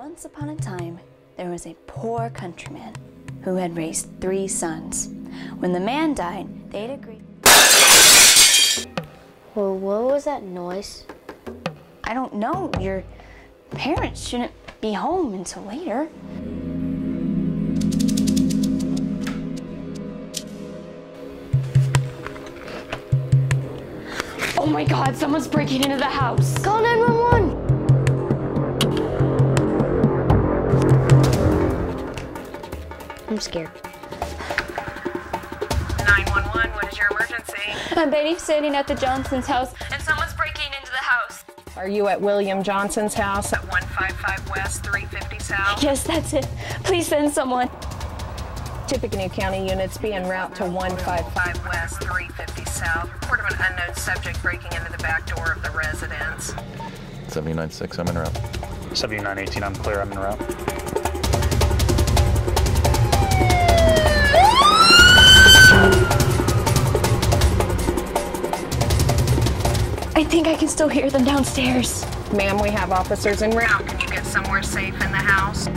Once upon a time, there was a poor countryman who had raised 3 sons. When the man died, they'd agreed. Well, what was that noise? I don't know. Your parents shouldn't be home until later. Oh my God, someone's breaking into the house. Call 911. I'm scared. 911, what is your emergency? I'm babysitting at the Johnson's house, And someone's breaking into the house. Are you at William Johnson's house at 155 West, 350 South? Yes, that's it. Please send someone. Tippecanoe County units be en route to 155 West, 350 South. Report of an unknown subject breaking into the back door of the residence. 79-6, I'm en route. 7918, I'm clear, I'm en route. I think I can still hear them downstairs. Ma'am, we have officers en route. Can you get somewhere safe in the house?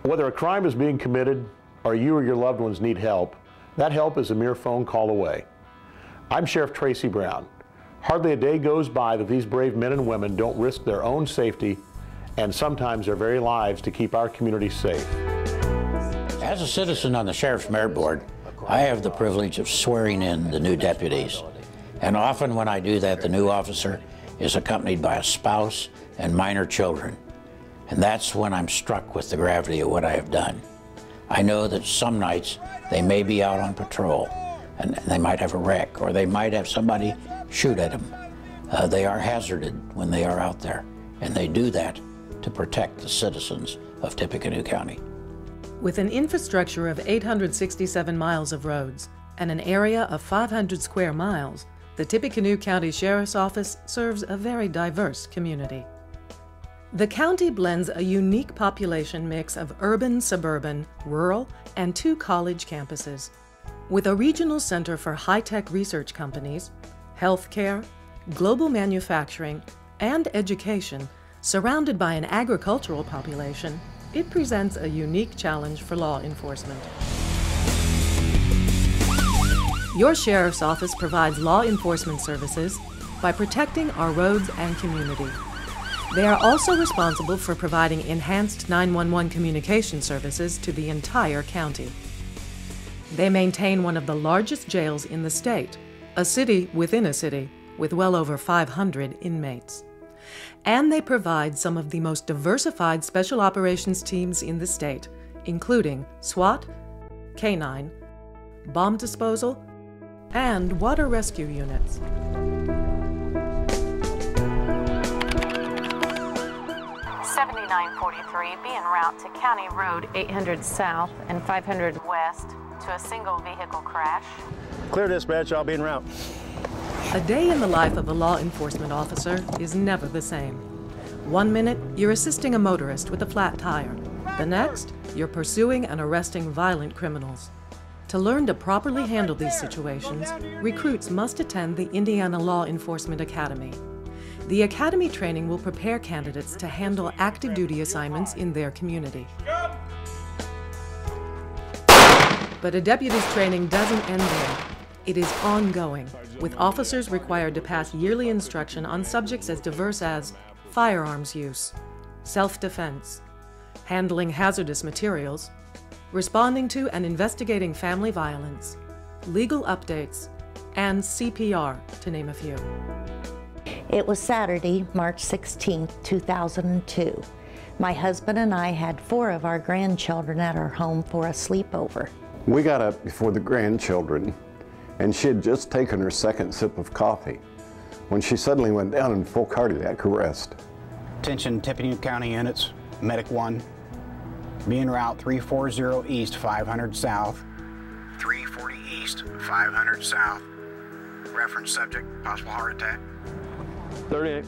Whether a crime is being committed or you or your loved ones need help, that help is a mere phone call away. I'm Sheriff Tracy Brown. Hardly a day goes by that these brave men and women don't risk their own safety and sometimes their very lives to keep our community safe. As a citizen on the Sheriff's Merit Board, I have the privilege of swearing in the new deputies. And often when I do that, the new officer is accompanied by a spouse and minor children. And that's when I'm struck with the gravity of what I have done. I know that some nights they may be out on patrol and they might have a wreck or they might have somebody shoot at them. They are hazarded when they are out there, and they do that to protect the citizens of Tippecanoe County. With an infrastructure of 867 miles of roads and an area of 500 square miles, the Tippecanoe County Sheriff's Office serves a very diverse community. The county blends a unique population mix of urban, suburban, rural, and 2 college campuses. With a regional center for high-tech research companies, healthcare, global manufacturing, and education, surrounded by an agricultural population, it presents a unique challenge for law enforcement. Your Sheriff's Office provides law enforcement services by protecting our roads and community. They are also responsible for providing enhanced 911 communication services to the entire county. They maintain one of the largest jails in the state, a city within a city, with well over 500 inmates. And they provide some of the most diversified special operations teams in the state, including SWAT, Canine, bomb disposal, and water rescue units. Be en route to County Road 800 South and 500 West to a single vehicle crash. Clear dispatch, I'll be en route. A day in the life of a law enforcement officer is never the same. One minute, you're assisting a motorist with a flat tire. The next, you're pursuing and arresting violent criminals. To learn to properly handle these situations, recruits must attend the Indiana Law Enforcement Academy. The Academy training will prepare candidates to handle active duty assignments in their community. But a deputy's training doesn't end there. It is ongoing, with officers required to pass yearly instruction on subjects as diverse as firearms use, self-defense, handling hazardous materials, responding to and investigating family violence, legal updates, and CPR, to name a few. It was Saturday, March 16, 2002. My husband and I had 4 of our grandchildren at our home for a sleepover. We got up before the grandchildren, and she had just taken her second sip of coffee when she suddenly went down in full cardiac arrest. Attention Tippecanoe County units, Medic 1, be en route 340 East, 500 South, 340 East, 500 South. Reference subject, possible heart attack. 38.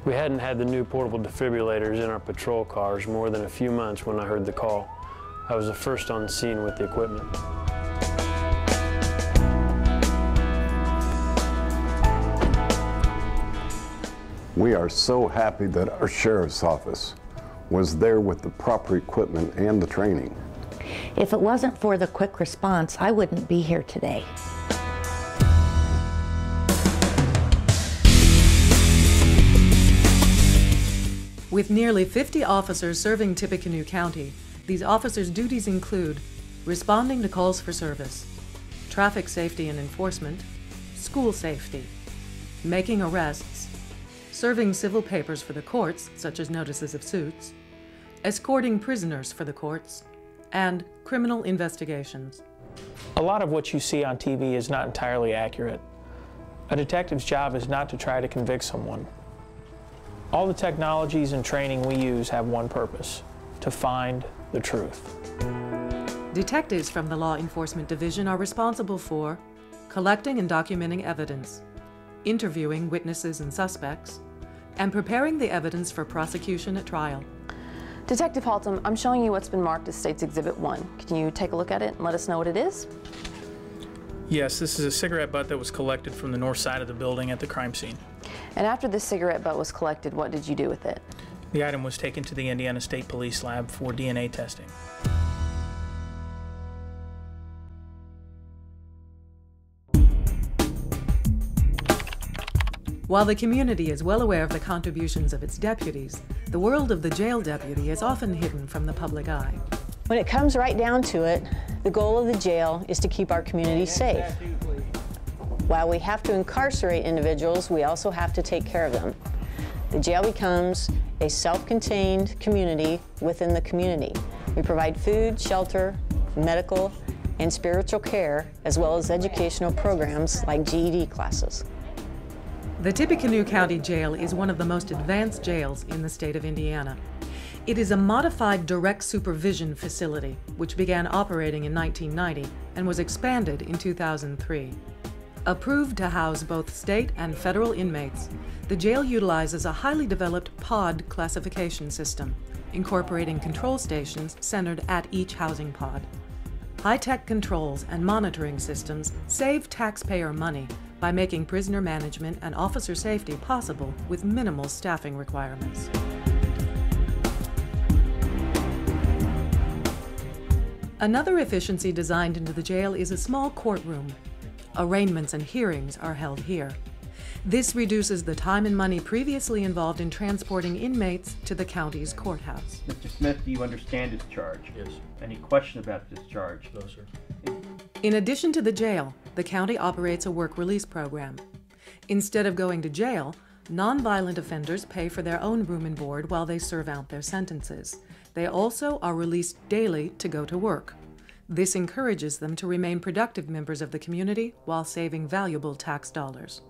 We hadn't had the new portable defibrillators in our patrol cars more than a few months when I heard the call. I was the first on scene with the equipment. We are so happy that our sheriff's office was there with the proper equipment and the training. If it wasn't for the quick response, I wouldn't be here today. With nearly 50 officers serving Tippecanoe County, these officers' duties include responding to calls for service, traffic safety and enforcement, school safety, making arrests, serving civil papers for the courts, such as notices of suits, escorting prisoners for the courts, and criminal investigations. A lot of what you see on TV is not entirely accurate. A detective's job is not to try to convict someone. All the technologies and training we use have one purpose: to find the truth. Detectives from the Law Enforcement Division are responsible for collecting and documenting evidence, interviewing witnesses and suspects, and preparing the evidence for prosecution at trial. Detective Haltom, I'm showing you what's been marked as State's Exhibit 1. Can you take a look at it and let us know what it is? Yes, this is a cigarette butt that was collected from the north side of the building at the crime scene. And after this cigarette butt was collected, what did you do with it? The item was taken to the Indiana State Police Lab for DNA testing. While the community is well aware of the contributions of its deputies, the world of the jail deputy is often hidden from the public eye. When it comes right down to it, the goal of the jail is to keep our community safe. While we have to incarcerate individuals, we also have to take care of them. The jail becomes a self-contained community within the community. We provide food, shelter, medical, and spiritual care, as well as educational programs like GED classes. The Tippecanoe County Jail is one of the most advanced jails in the state of Indiana. It is a modified direct supervision facility, which began operating in 1990 and was expanded in 2003. Approved to house both state and federal inmates, the jail utilizes a highly developed pod classification system, incorporating control stations centered at each housing pod. High-tech controls and monitoring systems save taxpayer money by making prisoner management and officer safety possible with minimal staffing requirements. Another efficiency designed into the jail is a small courtroom. Arraignments and hearings are held here. This reduces the time and money previously involved in transporting inmates to the county's courthouse. Mr. Smith, do you understand this charge? Yes. Any question about this charge? No, sir. In addition to the jail, the county operates a work release program. Instead of going to jail, nonviolent offenders pay for their own room and board while they serve out their sentences. They also are released daily to go to work. This encourages them to remain productive members of the community while saving valuable tax dollars.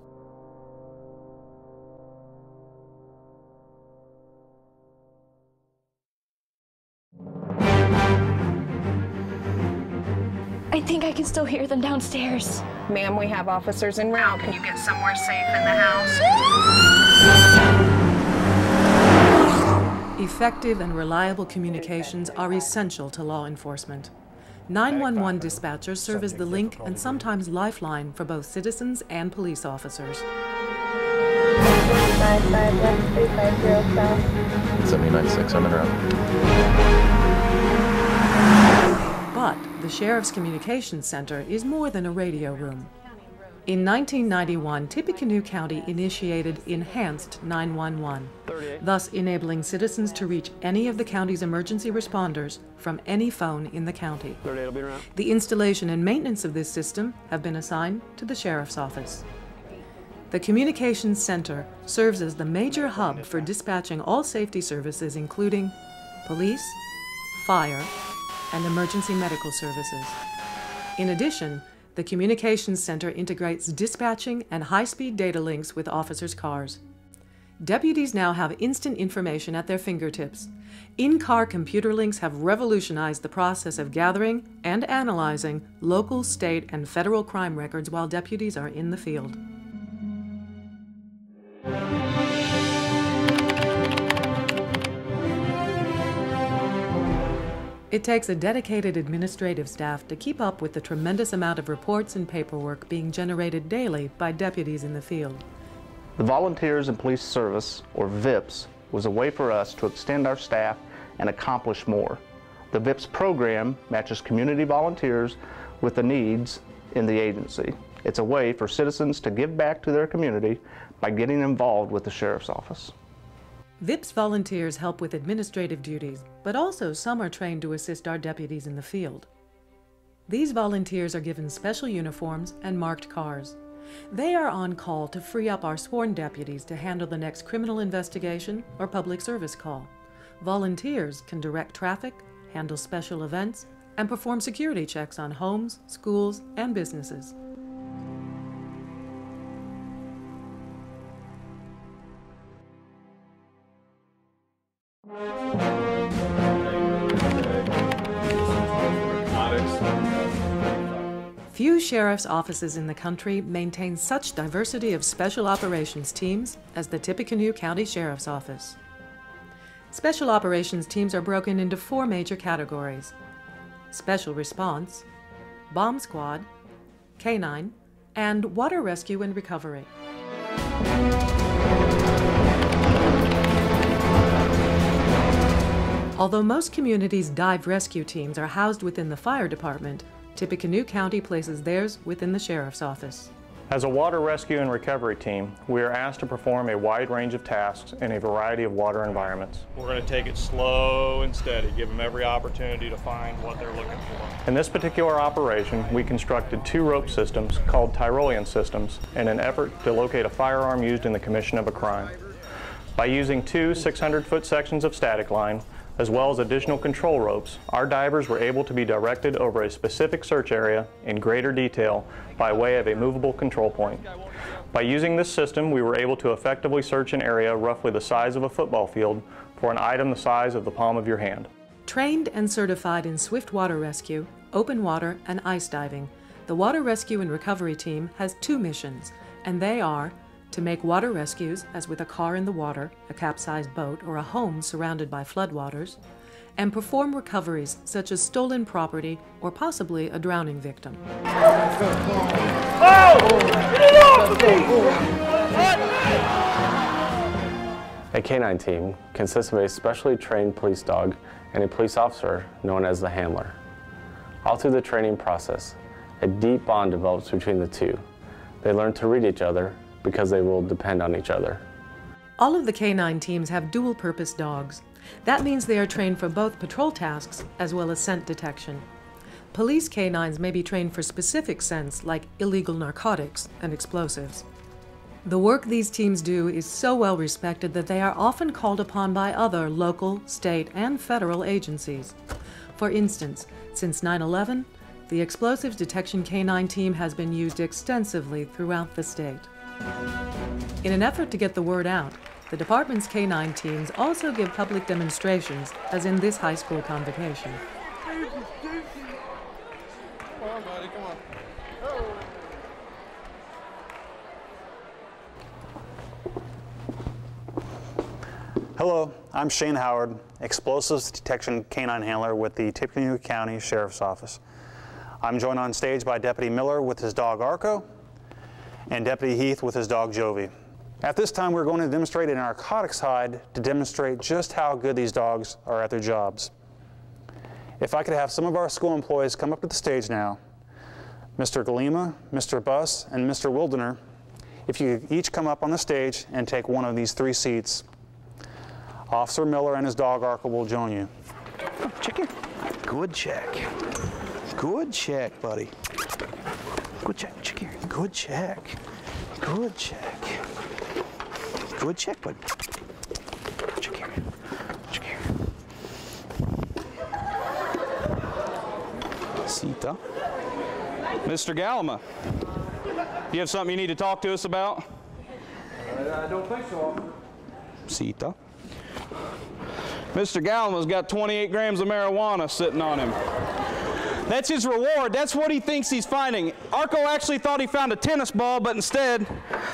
I think I can still hear them downstairs. Ma'am, we have officers en route. Can you get somewhere safe in the house? Effective and reliable communications are essential to law enforcement. 911 dispatchers serve as the link and sometimes lifeline for both citizens and police officers. 79.6, I'm en route. But the Sheriff's Communications Center is more than a radio room. In 1991, Tippecanoe County initiated Enhanced 911, thus enabling citizens to reach any of the county's emergency responders from any phone in the county. The installation and maintenance of this system have been assigned to the Sheriff's Office. The Communications Center serves as the major hub for dispatching all safety services, including police, fire, and emergency medical services. In addition, the Communications Center integrates dispatching and high-speed data links with officers' cars. Deputies now have instant information at their fingertips. In-car computer links have revolutionized the process of gathering and analyzing local, state, and federal crime records while deputies are in the field. It takes a dedicated administrative staff to keep up with the tremendous amount of reports and paperwork being generated daily by deputies in the field. The Volunteers in Police Service, or VIPS, was a way for us to extend our staff and accomplish more. The VIPS program matches community volunteers with the needs in the agency. It's a way for citizens to give back to their community by getting involved with the Sheriff's Office. VIPS volunteers help with administrative duties, but also some are trained to assist our deputies in the field. These volunteers are given special uniforms and marked cars. They are on call to free up our sworn deputies to handle the next criminal investigation or public service call. Volunteers can direct traffic, handle special events, and perform security checks on homes, schools, and businesses. Few sheriff's offices in the country maintain such diversity of special operations teams as the Tippecanoe County Sheriff's Office. Special operations teams are broken into 4 major categories: Special Response, Bomb Squad, Canine, and Water Rescue and Recovery. Although most communities' dive rescue teams are housed within the fire department, Tippecanoe County places theirs within the Sheriff's Office. As a water rescue and recovery team, we are asked to perform a wide range of tasks in a variety of water environments. We're going to take it slow and steady, give them every opportunity to find what they're looking for. In this particular operation, we constructed 2 rope systems called Tyrolean systems in an effort to locate a firearm used in the commission of a crime. By using 2 600-foot sections of static line, as well as additional control ropes, our divers were able to be directed over a specific search area in greater detail by way of a movable control point. By using this system, we were able to effectively search an area roughly the size of a football field for an item the size of the palm of your hand. Trained and certified in swift water rescue, open water, and ice diving, the Water Rescue and Recovery Team has 2 missions, and they are to make water rescues, as with a car in the water, a capsized boat, or a home surrounded by floodwaters, and perform recoveries such as stolen property or possibly a drowning victim. A canine team consists of a specially trained police dog and a police officer known as the handler. All through the training process, a deep bond develops between the two. They learn to read each other because they will depend on each other. All of the canine teams have dual-purpose dogs. That means they are trained for both patrol tasks as well as scent detection. Police canines may be trained for specific scents like illegal narcotics and explosives. The work these teams do is so well respected that they are often called upon by other local, state, and federal agencies. For instance, since 9/11, the Explosives Detection Canine Team has been used extensively throughout the state. In an effort to get the word out, the department's canine teams also give public demonstrations, as in this high school convocation. Come on, buddy, come on. Hello, I'm Shane Howard, Explosives Detection Canine Handler with the Tippecanoe County Sheriff's Office. I'm joined on stage by Deputy Miller with his dog Arco and Deputy Heath with his dog Jovi. At this time, we're going to demonstrate a narcotics hide to demonstrate just how good these dogs are at their jobs. If I could have some of our school employees come up to the stage now, Mr. Galima, Mr. Buss, and Mr. Wildener, if you could each come up on the stage and take one of these 3 seats. Officer Miller and his dog Arco will join you. Chicken. Good check. Good check, buddy. Good check, chicken. Good check. Good check. Good check, buddy. Check here. Check here. Sita. Mr. Galima, you have something you need to talk to us about? I don't think so, officer. Sita. Mr. Galima's got 28 grams of marijuana sitting on him. That's his reward. That's what he thinks he's finding. Arco actually thought he found a tennis ball, but instead,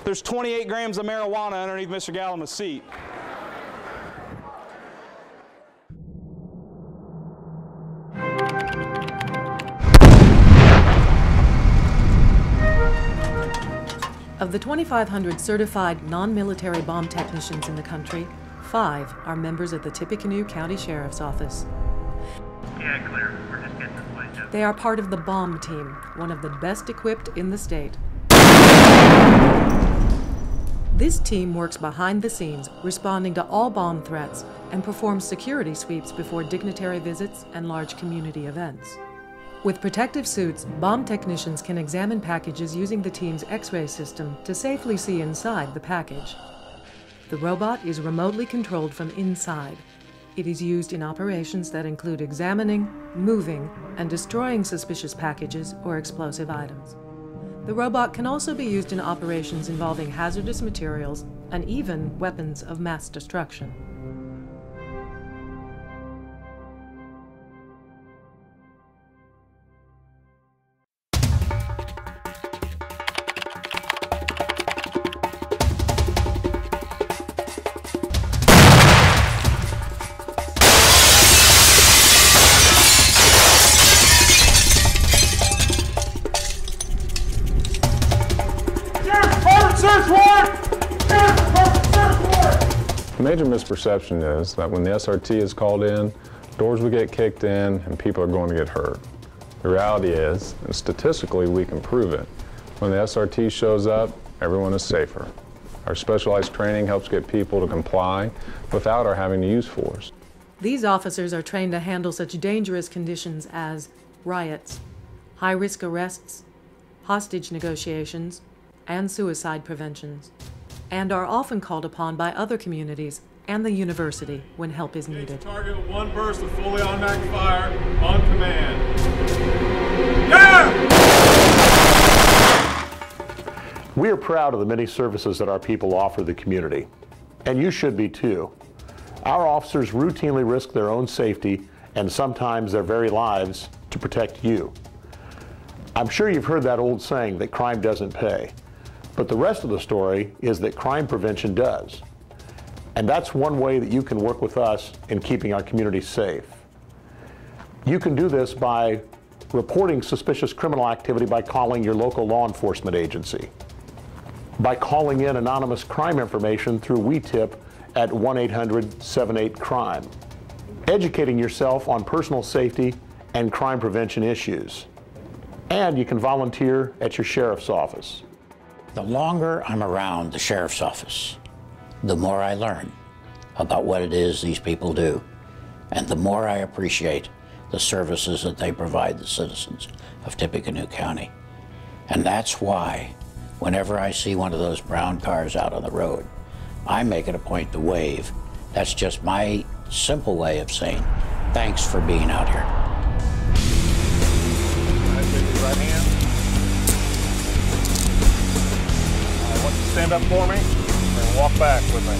there's 28 grams of marijuana underneath Mr. Galima's seat. Of Of the 2,500 certified non-military bomb technicians in the country, 5 are members of the Tippecanoe County Sheriff's Office. Yeah, clear. We're just getting this way. They are part of the bomb team, one of the best equipped in the state. This team works behind the scenes, responding to all bomb threats, and performs security sweeps before dignitary visits and large community events. With protective suits, bomb technicians can examine packages using the team's X-ray system to safely see inside the package. The robot is remotely controlled from inside. It is used in operations that include examining, moving, and destroying suspicious packages or explosive items. The robot can also be used in operations involving hazardous materials and even weapons of mass destruction. The major misperception is that when the SRT is called in, doors will get kicked in and people are going to get hurt. The reality is, and statistically we can prove it, when the SRT shows up, everyone is safer. Our specialized training helps get people to comply without our having to use force. These officers are trained to handle such dangerous conditions as riots, high-risk arrests, hostage negotiations, and suicide preventions, and are often called upon by other communities and the university when help is needed. Target with one burst of fully automatic fire on command. Yeah! We are proud of the many services that our people offer the community, and you should be too. Our officers routinely risk their own safety and sometimes their very lives to protect you. I'm sure you've heard that old saying that crime doesn't pay. But the rest of the story is that crime prevention does. And that's one way that you can work with us in keeping our community safe. You can do this by reporting suspicious criminal activity by calling your local law enforcement agency, by calling in anonymous crime information through WeTip at 1-800-78-CRIME, educating yourself on personal safety and crime prevention issues. And you can volunteer at your sheriff's office. The longer I'm around the sheriff's office, the more I learn about what it is these people do, and the more I appreciate the services that they provide the citizens of Tippecanoe County. And that's why, whenever I see one of those brown cars out on the road, I make it a point to wave. That's just my simple way of saying, thanks for being out here. Right hand. Stand up for me and walk back with me.